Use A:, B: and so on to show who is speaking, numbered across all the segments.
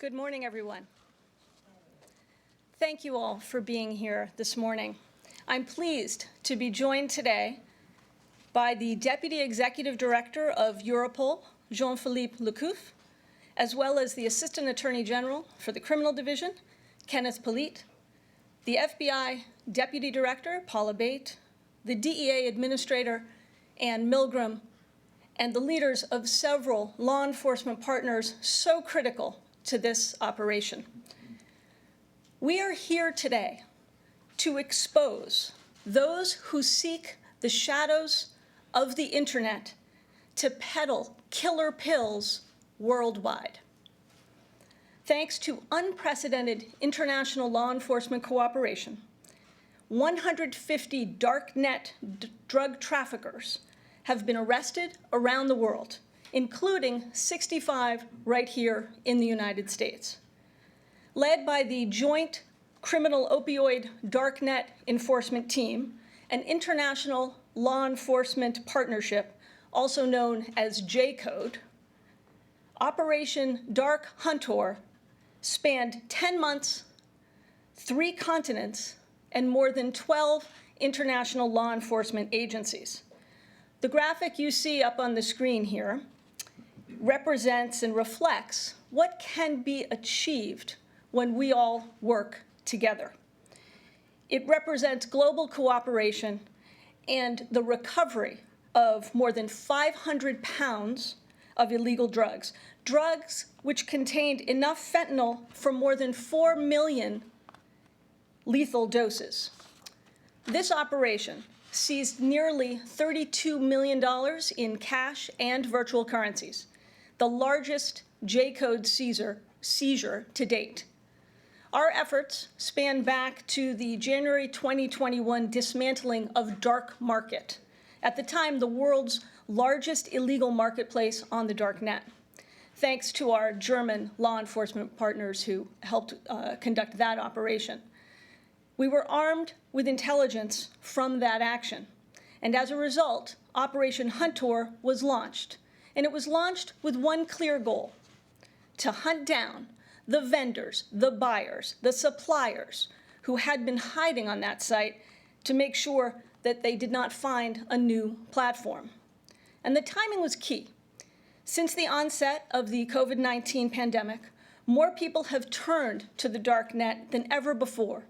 A: Good morning, everyone. Thank you all for being here this morning. I'm pleased to be joined today by the Deputy Executive Director of Europol, Jean-Philippe Lecouf, as well as the Assistant Attorney General for the Criminal Division, Kenneth Polite, the FBI Deputy Director, Paula Bate, the DEA Administrator, Ann Milgram, and the leaders of several law enforcement partners so critical to this operation. We are here today to expose those who seek the shadows of the internet to peddle killer pills worldwide. Thanks to unprecedented international law enforcement cooperation, 150 Darknet drug traffickers have been arrested around the world, including 65 right here in the United States. Led by the Joint Criminal Opioid Darknet Enforcement Team, an international law enforcement partnership, also known as JCODE, Operation Dark HunTor spanned 10 months, 3 continents, and more than 12 international law enforcement agencies. The graphic you see up on the screen here represents and reflects what can be achieved when we all work together. It represents global cooperation and the recovery of more than 500 pounds of illegal drugs, drugs which contained enough fentanyl for more than 4 million lethal doses. This operation seized nearly $32 million in cash and virtual currencies, the largest JCODE seizure to date. Our efforts span back to the January 2021 dismantling of DarkMarket, at the time the world's largest illegal marketplace on the Darknet, thanks to our German law enforcement partners who helped conduct that operation. We were armed with intelligence from that action, and as a result, Operation HunTor was launched. And it was launched with one clear goal: to hunt down the vendors, the buyers, the suppliers who had been hiding on that site to make sure that they did not find a new platform. And the timing was key. Since the onset of the COVID-19 pandemic, more people have turned to the Darknet than ever before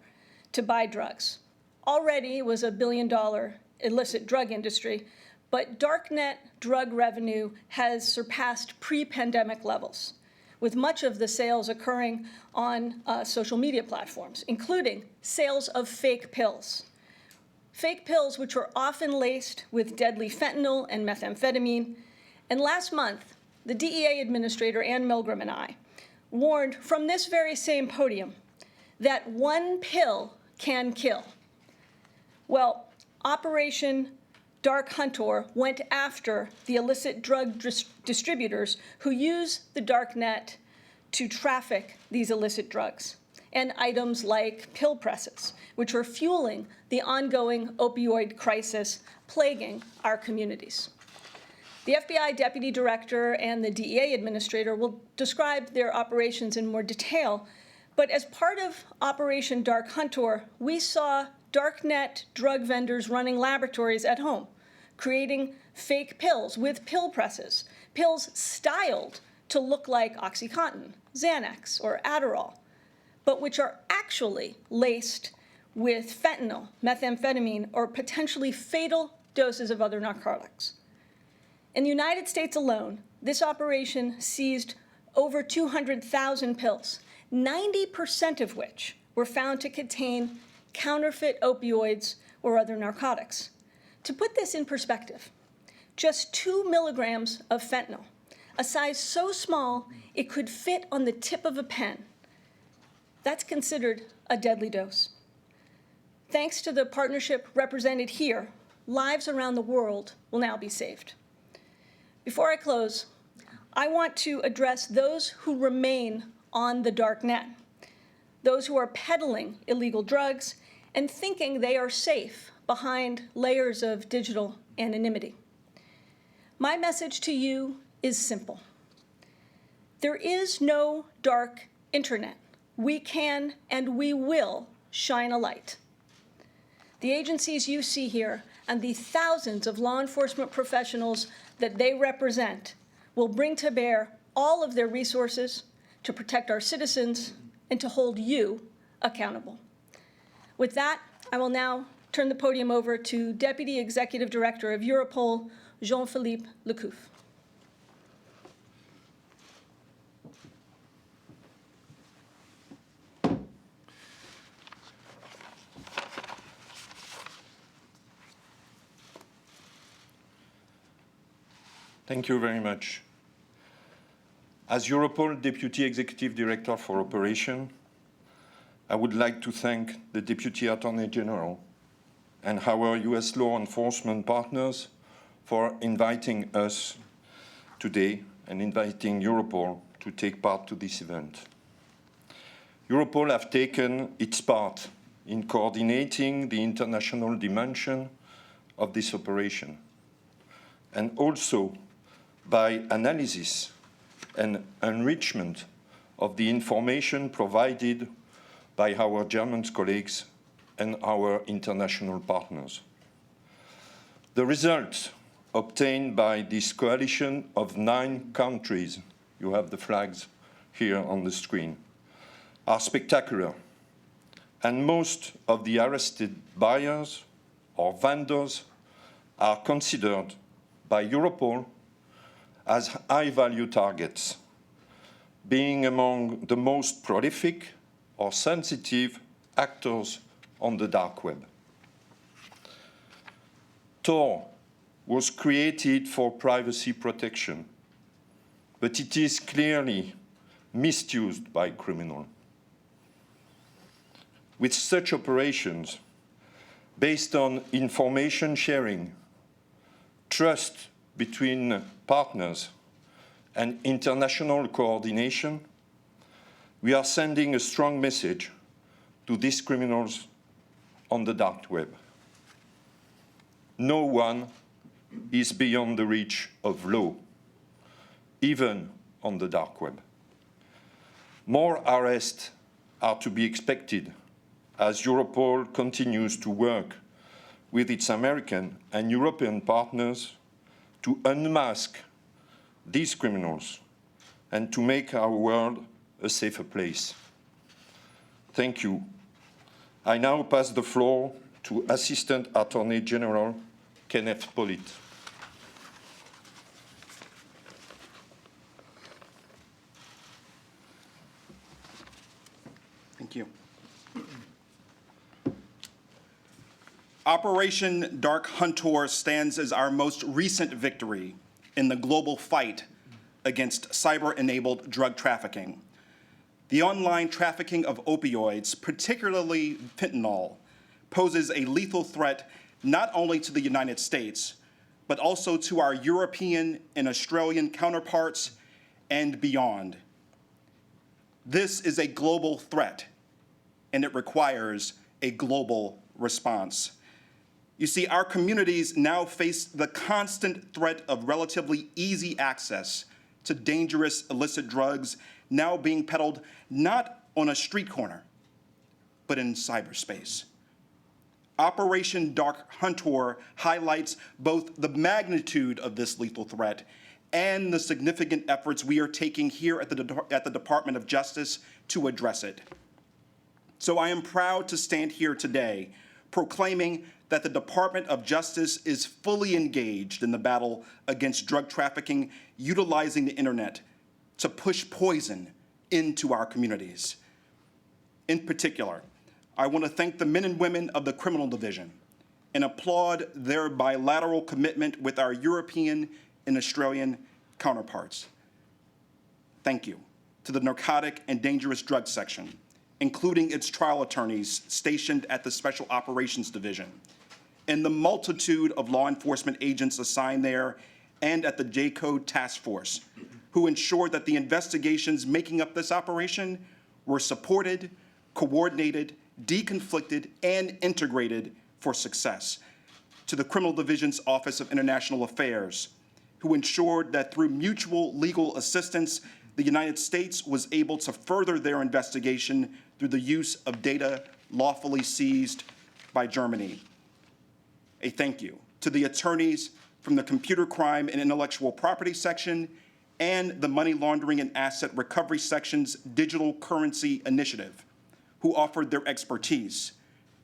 A: to buy drugs. Already it was a billion-dollar illicit drug industry, but Darknet drug revenue has surpassed pre-pandemic levels, with much of the sales occurring on social media platforms, including sales of fake pills. Fake pills which are often laced with deadly fentanyl and methamphetamine. And last month, the DEA Administrator, Ann Milgram, and I warned from this very same podium that one pill can kill. Well, Operation Dark HunTor went after the illicit drug distributors who use the Darknet to traffic these illicit drugs, and items like pill presses, which are fueling the ongoing opioid crisis plaguing our communities. The FBI Deputy Director and the DEA Administrator will describe their operations in more detail, but as part of Operation Dark HunTor, we saw Darknet drug vendors running laboratories at home, creating fake pills with pill presses, pills styled to look like OxyContin, Xanax, or Adderall, but which are actually laced with fentanyl, methamphetamine, or potentially fatal doses of other narcotics. In the United States alone, this operation seized over 200,000 pills, 90% of which were found to contain counterfeit opioids or other narcotics. To put this in perspective, just 2 milligrams of fentanyl, a size so small it could fit on the tip of a pen, that's considered a deadly dose. Thanks to the partnership represented here, lives around the world will now be saved. Before I close, I want to address those who remain on the Darknet, those who are peddling illegal drugs and thinking they are safe behind layers of digital anonymity. My message to you is simple. There is no dark internet, we can and we will shine a light. The agencies you see here and the thousands of law enforcement professionals that they represent will bring to bear all of their resources to protect our citizens and to hold you accountable. With that, I will now turn the podium over to Deputy Executive Director of Europol, Jean-Philippe Lecouf.
B: Thank you very much. As Europol Deputy Executive Director for Operation, I would like to thank the Deputy Attorney General and our US law enforcement partners for inviting us today and inviting Europol to take part to this event. Europol have taken its part in coordinating the international dimension of this operation, and also by analysis and enrichment of the information provided by our German colleagues and our international partners. The results obtained by this coalition of 9 countries, you have the flags here on the screen, are spectacular, and most of the arrested buyers or vendors are considered by Europol as high-value targets, being among the most prolific or sensitive actors on the dark web. Tor was created for privacy protection, but it is clearly misused by criminals. With such operations, based on information sharing, trust between partners, and international coordination, we are sending a strong message to these criminals on the dark web. No one is beyond the reach of law, even on the dark web. More arrests are to be expected as Europol continues to work with its American and European partners to unmask these criminals and to make our world a safer place. Thank you. I now pass the floor to Assistant Attorney General Kenneth Pollitt.
C: Thank you. Operation Dark HunTor stands as our most recent victory in the global fight against cyber-enabled drug trafficking. The online trafficking of opioids, particularly fentanyl, poses a lethal threat not only to the United States, but also to our European and Australian counterparts and beyond. This is a global threat, and it requires a global response. You see, our communities now face the constant threat of relatively easy access to dangerous illicit drugs now being peddled not on a street corner, but in cyberspace. Operation Dark HunTor highlights both the magnitude of this lethal threat and the significant efforts we are taking here at the Department of Justice to address it. So I am proud to stand here today proclaiming that the Department of Justice is fully engaged in the battle against drug trafficking, utilizing the internet to push poison into our communities. In particular, I want to thank the men and women of the Criminal Division and applaud their bilateral commitment with our European and Australian counterparts. Thank you to the Narcotic and Dangerous Drugs Section, including its trial attorneys stationed at the Special Operations Division, and the multitude of law enforcement agents assigned there and at the JCODE task force, who ensured that the investigations making up this operation were supported, coordinated, deconflicted, and integrated for success. To the Criminal Division's Office of International Affairs, who ensured that through mutual legal assistance, the United States was able to further their investigation through the use of data lawfully seized by Germany. A thank you to the attorneys from the Computer Crime and Intellectual Property section and the Money Laundering and Asset Recovery section's Digital Currency Initiative, who offered their expertise,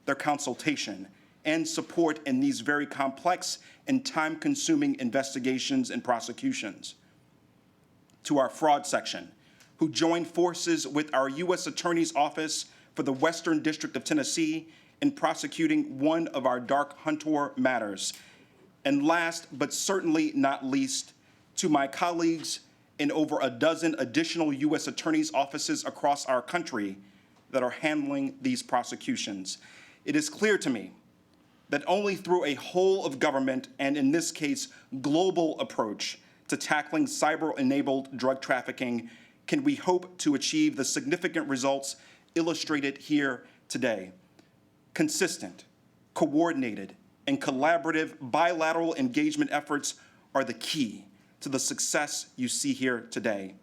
C: their consultation, and support in these very complex and time-consuming investigations and prosecutions. To our fraud section, who joined forces with our U.S. Attorney's Office for the Western District of Tennessee in prosecuting one of our Dark HunTor matters. And last, but certainly not least, to my colleagues in over a dozen additional U.S. Attorney's offices across our country that are handling these prosecutions. It is clear to me that only through a whole of government, and in this case, global approach to tackling cyber-enabled drug trafficking can we hope to achieve the significant results illustrated here today. Consistent, coordinated, and collaborative bilateral engagement efforts are the key to the success you see here today.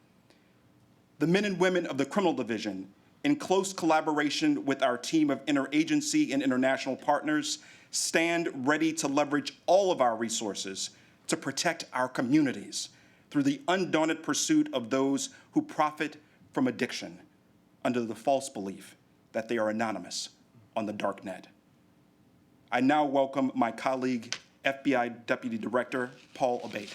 C: The men and women of the Criminal Division, in close collaboration with our team of interagency and international partners, stand ready to leverage all of our resources to protect our communities through the undaunted pursuit of those who profit from addiction under the false belief that they are anonymous on the Darknet. I now welcome my colleague, FBI Deputy Director Paul Abate.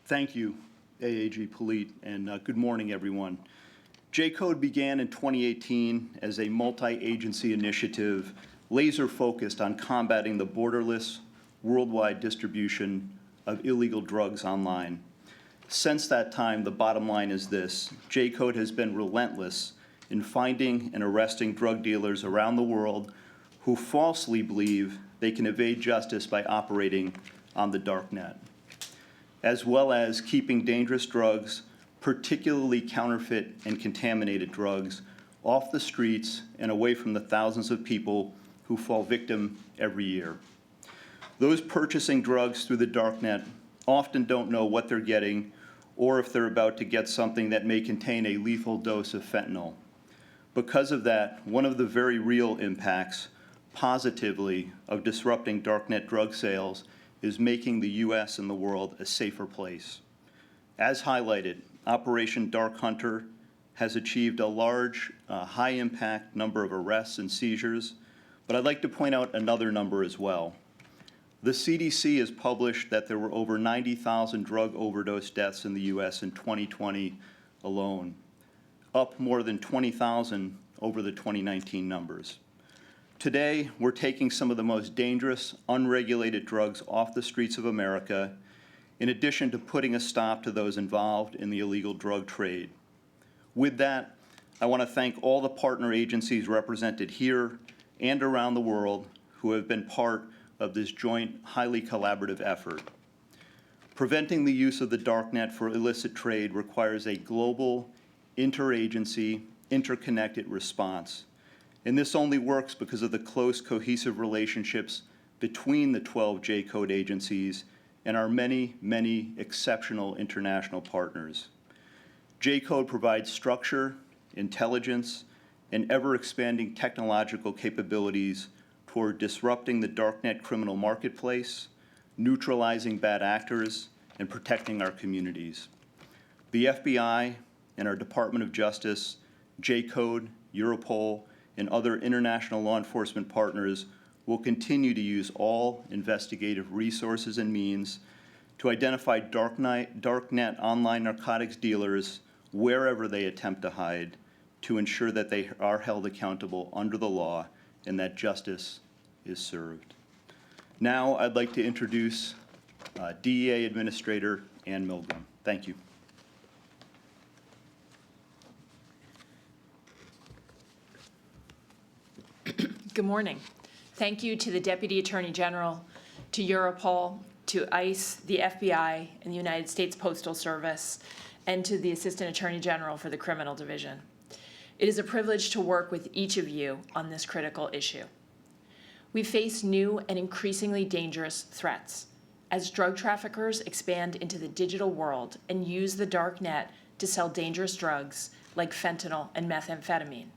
D: Thank you, AAG Polite, and good morning, everyone. JCODE began in 2018 as a multi-agency initiative laser-focused on combating the borderless, worldwide distribution of illegal drugs online. Since that time, the bottom line is this: JCODE has been relentless in finding and arresting drug dealers around the world who falsely believe they can evade justice by operating on the Darknet, as well as keeping dangerous drugs, particularly counterfeit and contaminated drugs, off the streets and away from the thousands of people who fall victim every year. Those purchasing drugs through the Darknet often don't know what they're getting or if they're about to get something that may contain a lethal dose of fentanyl. Because of that, one of the very real impacts, positively, of disrupting Darknet drug sales is making the U.S. and the world a safer place. As highlighted, Operation Dark HunTor has achieved a large, high-impact number of arrests and seizures, but I'd like to point out another number as well. The CDC has published that there were over 90,000 drug overdose deaths in the U.S. in 2020 alone, up more than 20,000 over the 2019 numbers. Today, we're taking some of the most dangerous, unregulated drugs off the streets of America, in addition to putting a stop to those involved in the illegal drug trade. With that, I want to thank all the partner agencies represented here and around the world who have been part of this joint, highly collaborative effort. Preventing the use of the Darknet for illicit trade requires a global, interagency, interconnected response. And this only works because of the close, cohesive relationships between the 12 JCODE agencies and our many, many exceptional international partners. JCODE provides structure, intelligence, and ever-expanding technological capabilities toward disrupting the Darknet criminal marketplace, neutralizing bad actors, and protecting our communities. The FBI and our Department of Justice, JCODE, Europol, and other international law enforcement partners will continue to use all investigative resources and means to identify Darknet online narcotics dealers wherever they attempt to hide, to ensure that they are held accountable under the law and that justice is served. Now I'd like to introduce DEA Administrator Ann Milgram. Thank you.
E: Good morning. Thank you to the Deputy Attorney General, to Europol, to ICE, the FBI, and the United States Postal Service, and to the Assistant Attorney General for the Criminal Division. It is a privilege to work with each of you on this critical issue. We face new and increasingly dangerous threats as drug traffickers expand into the digital world and use the Darknet to sell dangerous drugs like fentanyl and methamphetamine.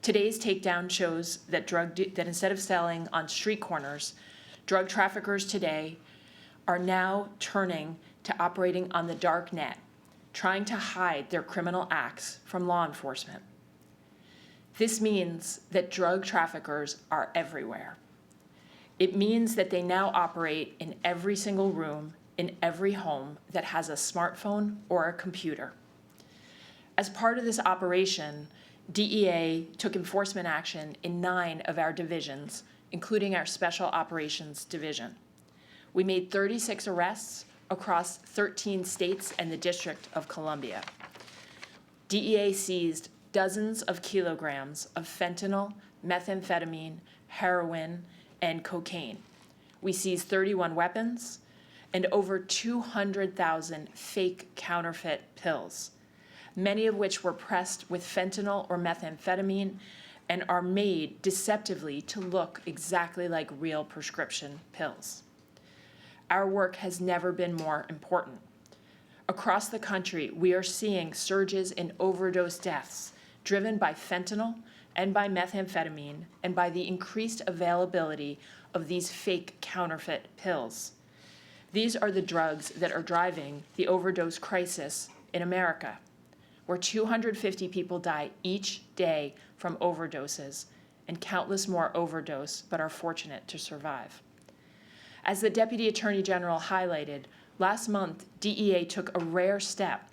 E: Today's takedown shows that that instead of selling on street corners, drug traffickers today are now turning to operating on the Darknet, trying to hide their criminal acts from law enforcement. This means that drug traffickers are everywhere. It means that they now operate in every single room, in every home that has a smartphone or a computer. As part of this operation, DEA took enforcement action in 9 of our divisions, including our Special Operations Division. We made 36 arrests across 13 states and the District of Columbia. DEA seized dozens of kilograms of fentanyl, methamphetamine, heroin, and cocaine. We seized 31 weapons and over 200,000 fake counterfeit pills, many of which were pressed with fentanyl or methamphetamine and are made deceptively to look exactly like real prescription pills. Our work has never been more important. Across the country, we are seeing surges in overdose deaths driven by fentanyl and by methamphetamine and by the increased availability of these fake counterfeit pills. These are the drugs that are driving the overdose crisis in America, where 250 people die each day from overdoses and countless more overdose but are fortunate to survive. As the Deputy Attorney General highlighted, last month, DEA took a rare step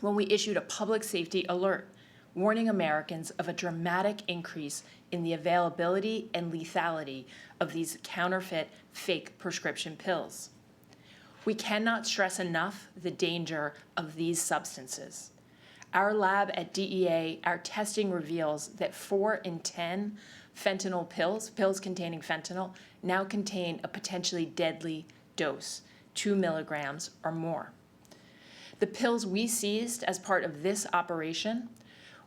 E: when we issued a public safety alert, warning Americans of a dramatic increase in the availability and lethality of these counterfeit fake prescription pills. We cannot stress enough the danger of these substances. Our lab at DEA, our testing reveals that 4 in 10 fentanyl pills containing fentanyl, now contain a potentially deadly dose, 2 milligrams or more. The pills we seized as part of this operation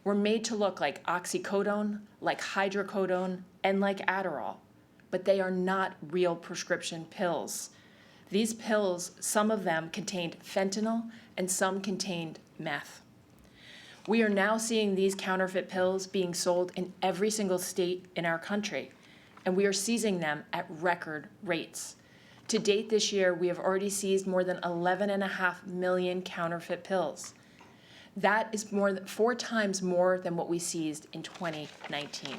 E: were made to look like oxycodone, like hydrocodone, and like Adderall, but they are not real prescription pills. These pills, some of them contained fentanyl and some contained meth. We are now seeing these counterfeit pills being sold in every single state in our country, and we are seizing them at record rates. To date this year, we have already seized more than 11.5 million counterfeit pills. That is 4 times more than what we seized in 2019.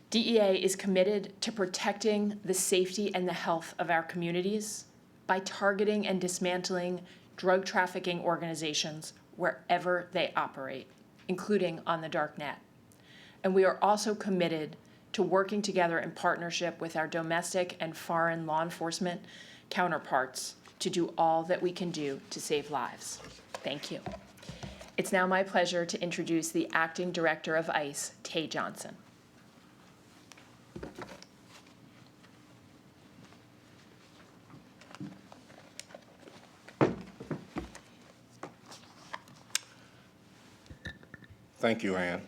E: DEA is committed to protecting the safety and the health of our communities by targeting and dismantling drug trafficking organizations wherever they operate, including on the Darknet. And we are also committed to working together in partnership with our domestic and foreign law enforcement counterparts to do all that we can do to save lives. Thank you. It's now my pleasure to introduce the Acting Director of ICE, Tay Johnson.
F: Thank you, Ann.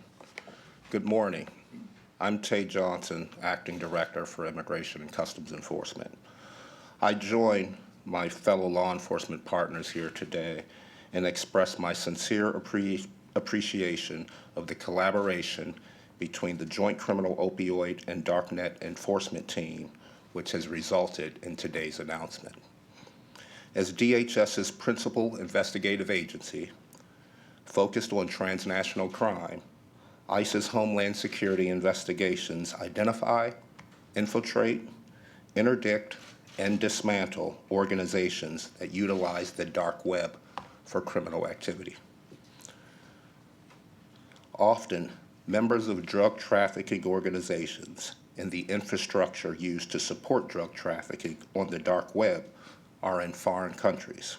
F: Good morning. I'm Tay Johnson, Acting Director for Immigration and Customs Enforcement. I join my fellow law enforcement partners here today and express my sincere appreciation of the collaboration between the Joint Criminal Opioid and Darknet Enforcement Team, which has resulted in today's announcement. As DHS's principal investigative agency, focused on transnational crime, ICE's Homeland Security investigations identify, infiltrate, interdict, and dismantle organizations that utilize the dark web for criminal activity. Often, members of drug trafficking organizations and the infrastructure used to support drug trafficking on the dark web are in foreign countries.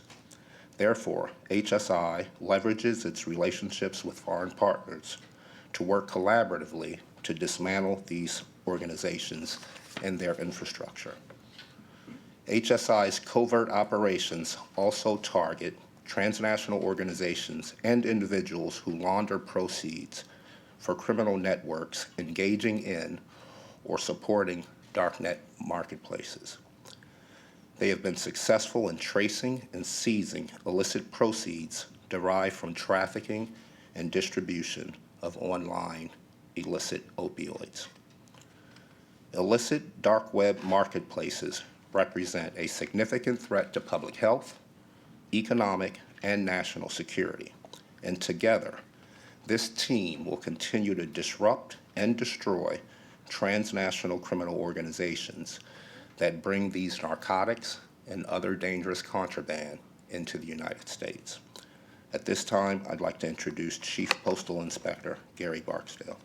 F: Therefore, HSI leverages its relationships with foreign partners to work collaboratively to dismantle these organizations and their infrastructure. HSI's covert operations also target transnational organizations and individuals who launder proceeds for criminal networks engaging in or supporting Darknet marketplaces. They have been successful in tracing and seizing illicit proceeds derived from trafficking and distribution of online illicit opioids. Illicit dark web marketplaces represent a significant threat to public health, economic, and national security. And together, this team will continue to disrupt and destroy transnational criminal organizations that bring these narcotics and other dangerous contraband into the United States. At this time, I'd like to introduce Chief Postal Inspector Gary Barksdale.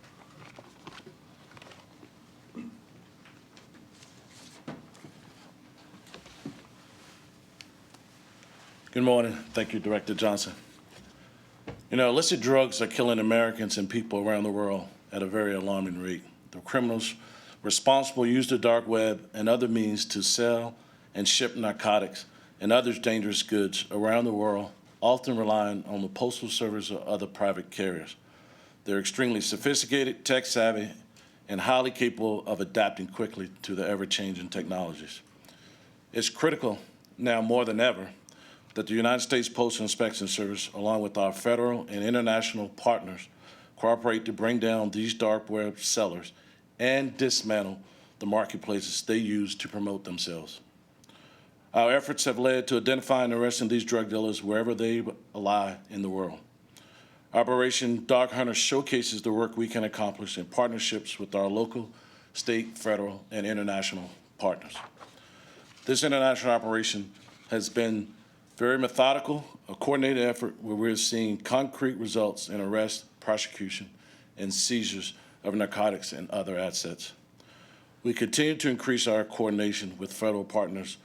G: Good morning. Thank you, Director Johnson. You know, illicit drugs are killing Americans and people around the world at a very alarming rate. The criminals responsible use the dark web and other means to sell and ship narcotics and other dangerous goods around the world, often relying on the Postal Service or other private carriers. They're extremely sophisticated, tech-savvy, and highly capable of adapting quickly to the ever-changing technologies. It's critical now more than ever that the United States Postal Inspection Service, along with our federal and international partners, cooperate to bring down these dark web sellers and dismantle the marketplaces they use to promote themselves. Our efforts have led to identifying and arresting these drug dealers wherever they lie in the world. Operation Dark HunTor showcases the work we can accomplish in partnerships with our local, state, federal, and international partners. This international operation has been very methodical, a coordinated effort where we're seeing concrete results in arrest, prosecution, and seizures of narcotics and other assets. We continue to increase our coordination with federal partners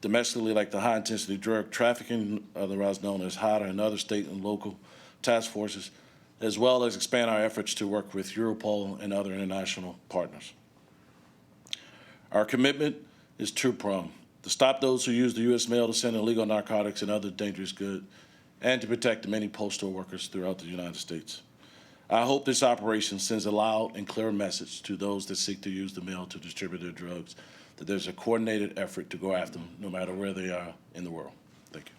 G: domestically, like the high-intensity drug trafficking, otherwise known as HIDTA, and other state and local task forces, as well as expand our efforts to work with Europol and other international partners. Our commitment is two-pronged: to stop those who use the U.S. mail to send illegal narcotics and other dangerous goods, and to protect the many postal workers throughout the United States. I hope this operation sends a loud and clear message to those that seek to use the mail to distribute their drugs, that there's a coordinated effort to go after them no matter where they are in the world. Thank you.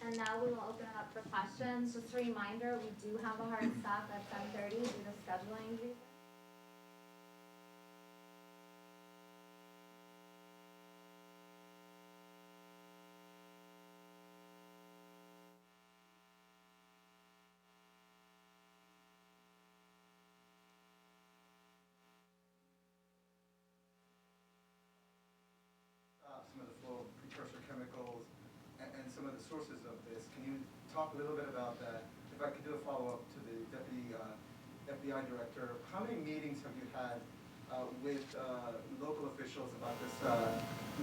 H: And now we will open it up for questions. Just a reminder, we do have a hard stop at 10:30 due to scheduling reasons.
I: Some of the flow of precursor chemicals and some of the sources of this. Can you talk a little bit about that? If I could do a follow-up to the Deputy FBI Director, how many meetings have you had with local officials about this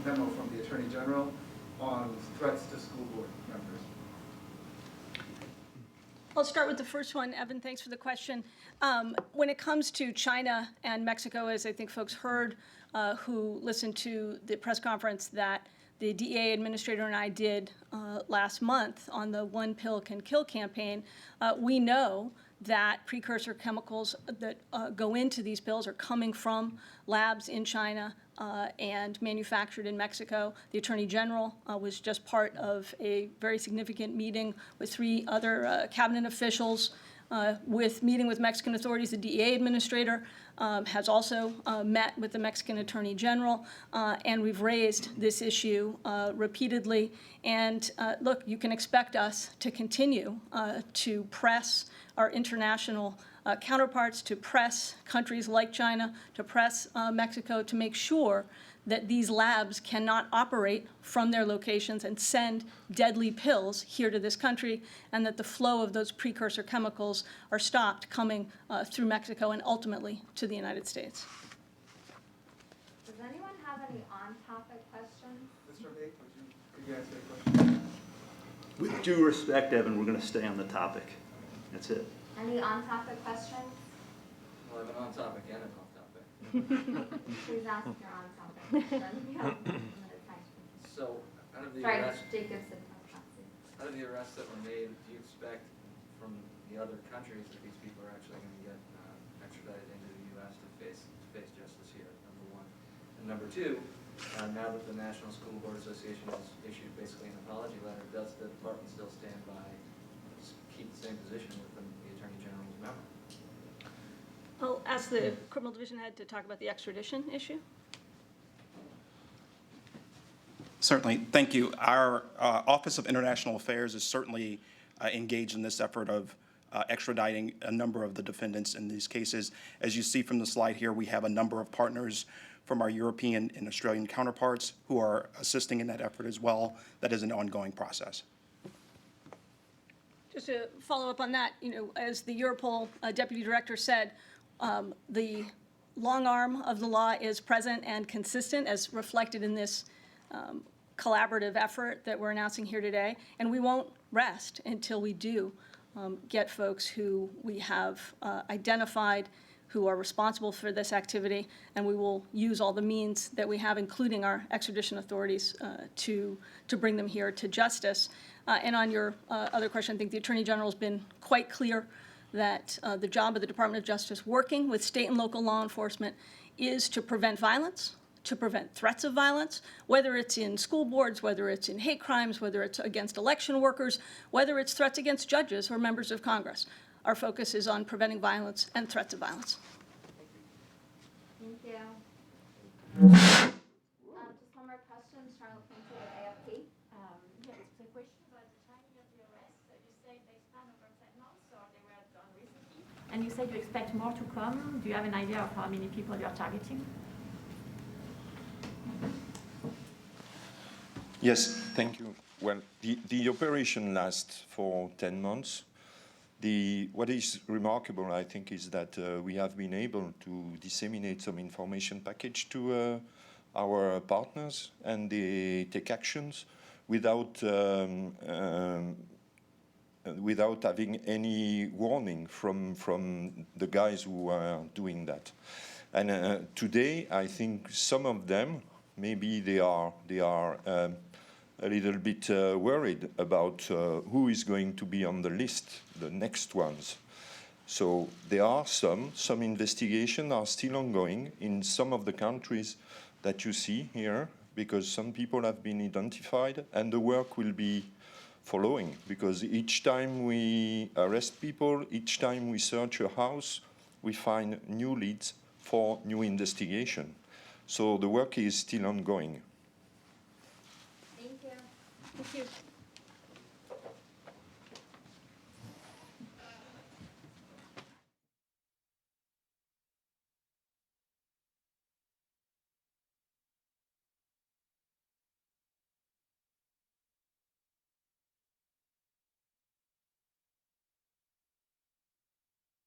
I: memo from the Attorney General on threats to school board members?
A: I'll start with the first one. Evan, thanks for the question. When it comes to China and Mexico, as I think folks heard who listened to the press conference that the DEA administrator and I did last month on the One Pill Can Kill campaign, we know that precursor chemicals that go into these pills are coming from labs in China and manufactured in Mexico. The Attorney General was just part of a very significant meeting with 3 other cabinet officials meeting with Mexican authorities. The DEA administrator has also met with the Mexican Attorney General, and we've raised this issue repeatedly. And look, you can expect us to continue to press our international counterparts, to press countries like China, to press Mexico to make sure that these labs cannot operate from their locations and send deadly pills here to this country, and that the flow of those precursor chemicals are stopped coming through Mexico and ultimately to the United States.
H: Does anyone have any on-topic questions?
I: Mr. Bate, could you answer the question?
D: With due respect, Evan, we're going to stay on the topic. That's it.
H: Any on-topic questions?
J: Well, I have an on-topic and an off-topic.
H: Please ask your on-topic question. We have limited time.
J: So, out of the
H: Sorry,
J: arrests,
H: Jacobson.
J: out of the arrests that were made, do you expect from the other countries that these people are actually going to get extradited into the asked to face justice here, number one. And number two, now that the National School Board Association has issued basically an apology letter, does the department still stand by, keep the same position with the Attorney General's memo?
A: I'll ask the criminal division head to talk about the extradition issue.
C: Certainly, thank you. Our Office of International Affairs is certainly engaged in this effort of extraditing a number of the defendants in these cases. As you see from the slide here, we have a number of partners from our European and Australian counterparts who are assisting in that effort as well. That is an ongoing process.
A: Just to follow up on that, as the Europol deputy director said, the long arm of the law is present and consistent as reflected in this collaborative effort that we're announcing here today, and we won't rest until we do get folks who we have identified who are responsible for this activity, and we will use all the means that we have, including our extradition authorities, to bring them here to justice. And on your other question, I think the Attorney General has been quite clear that the job of the Department of Justice, working with state and local law enforcement, is to prevent violence, to prevent threats of violence, whether it's in school boards, whether it's in hate crimes, whether it's against election workers, whether it's threats against judges or members of Congress. Our focus is on preventing violence and threats of violence.
H: Thank you. Just one more question, Charlotte Pinto with AFP.
K: Yes, the question about the timing of the arrest. So you say they span over 10 months, or they were done recently? And you said you expect more to come. Do you have an idea of how many people you're targeting?
B: Yes, thank you. Well, the operation lasts for 10 months. What is remarkable, I think, is that we have been able to disseminate some information package to our partners, and they take actions without having any warning from the guys who are doing that. And today, I think some of them, maybe they are a little bit worried about who is going to be on the list, the next ones. So there are some investigations are still ongoing in some of the countries that you see here, because some people have been identified, and the work will be following, because each time we arrest people, each time we search a house, we find new leads for new investigation. So the work is still ongoing.
H: Thank you.
A: Thank you.